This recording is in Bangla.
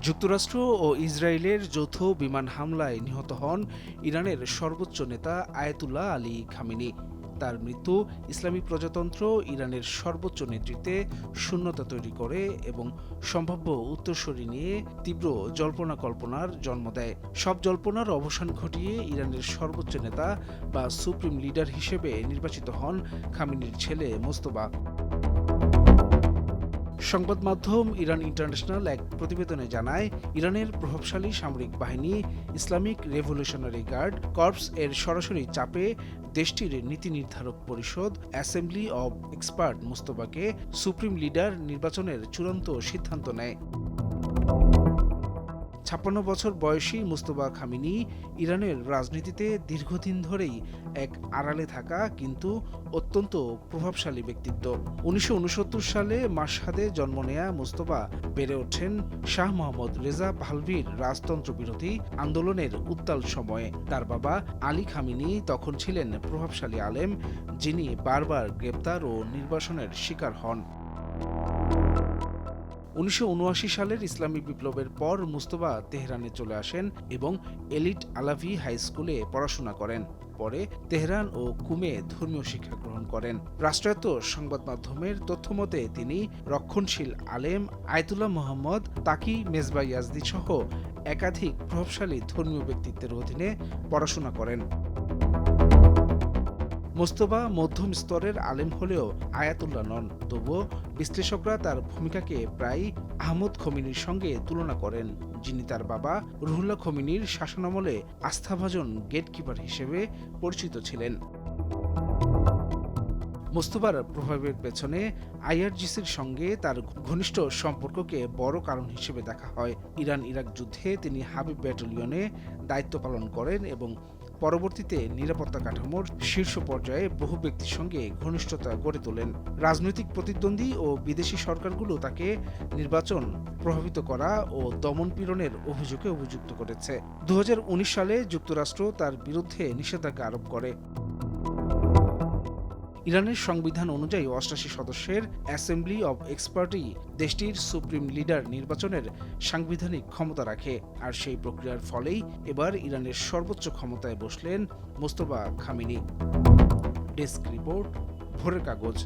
যুক্তরাষ্ট্র ও ইসরায়েলের যৌথ বিমান হামলায় নিহত হন ইরানের সর্বোচ্চ নেতা আয়াতুল্লাহ আলী খামেনি। তার মৃত্যু ইসলামী প্রজাতন্ত্র ইরানের সর্বোচ্চ নেতৃত্বে শূন্যতা তৈরি করে এবং সম্ভাব্য উত্তরসূরি নিয়ে তীব্র জল্পনা কল্পনার জন্ম দেয়। সব জল্পনার অবসান ঘটিয়ে ইরানের সর্বোচ্চ নেতা বা সুপ্রিম লিডার হিসেবে নির্বাচিত হন খামেনির ছেলে মোস্তফা। সংবাদ মাধ্যম ইরান ইন্টারন্যাশনাল এক প্রতিবেদনে জানায়, ইরানের প্রভাবশালী সামরিক বাহিনী ইসলামিক রেভলিউশনারি গার্ড কর্পস এর সরাসরি চাপে দেশটির নীতি নির্ধারক পরিষদ অ্যাসেম্বলি অব এক্সপার্ট মোস্তফাকে সুপ্রিম লিডার নির্বাচনের চূড়ান্ত সিদ্ধান্ত নেয়। ৫৬ বছর বয়সী মোস্তফা খামেনি ইরানের রাজনীতিতে দীর্ঘদিন ধরেই এক আড়ালে থাকা কিন্তু অত্যন্ত প্রভাবশালী ব্যক্তিত্ব। ১৯৬৯ সালে মাশহাদে জন্ম নেয়া মোস্তফা বেড়ে ওঠেন শাহ মোহাম্মদ রেজা পাহলভির রাজতন্ত্র বিরোধী আন্দোলনের উত্তাল সময়ে। তার বাবা আলী খামেনি তখন ছিলেন প্রভাবশালী আলেম, যিনি বারবার গ্রেপ্তার ও নির্বাসনের শিকার হন। ১৯৭৯ সালের ইসলামী বিপ্লবের পর মুস্তফা তেহরানে চলে আসেন এবং এলিট আলাভি হাই স্কুলে পড়াশোনা করেন। পরে তেহরান ও কুমে ধর্মীয় শিক্ষা গ্রহণ করেন। রাষ্ট্রায়ত্ত সংবাদ মাধ্যমের তথ্যমতে তিনি রক্ষণশীল আলেম আয়াতুল্লাহ মুহাম্মদ তাকি মেজবা ইয়াজদি সহ একাধিক প্রভাবশালী ধর্মীয় ব্যক্তিত্বের অধীনে পড়াশোনা করেন। মোস্তফা মধ্যম স্তরের আলেম হলেও আয়াতুল্লাহ নন, তবুও বিশ্লেষকরা তার ভূমিকাকে প্রায় আহমদ খোমেনির সঙ্গে তুলনা করেন, যিনি তার বাবা রুহুল্লাহ খোমেনির শাসনামলে আস্থাভাজন গেটকিপার হিসেবে পরিচিত ছিলেন। মোস্তফার প্রভাবের পেছনে আইআরজিসির সঙ্গে তার ঘনিষ্ঠ সম্পর্ককে বড় কারণ হিসেবে দেখা হয়। ইরান ইরাক যুদ্ধে তিনি হাবিব ব্যাটালিয়নে দায়িত্ব পালন করেন এবং পরবর্তীতে নিরাপত্তা কাঠামোর শীর্ষ পর্যায়ে বহু ব্যক্তির সঙ্গে ঘনিষ্ঠতা গড়ে তোলেন। রাজনৈতিক প্রতিদ্বন্দ্বী ও বিদেশি সরকারগুলো তাকে নির্বাচন প্রভাবিত করা ও দমন-পীড়নের অভিযোগে অভিযুক্ত করেছে। ২০১৯ সালে যুক্তরাষ্ট্র তার বিরুদ্ধে নিষেধাজ্ঞা আরোপ করে। ইরানের সংবিধান অনুযায়ী ৮৮ সদস্যের অ্যাসেম্বলি অব এক্সপার্টই দেশটির সুপ্রিম লিডার নির্বাচনের সাংবিধানিক ক্ষমতা রাখে, আর সেই প্রক্রিয়ার ফলেই এবার ইরানের সর্বোচ্চ ক্ষমতায় বসলেন মোস্তফা খামেনি। ডেস্ক রিপোর্ট, ভোরের কাগজ।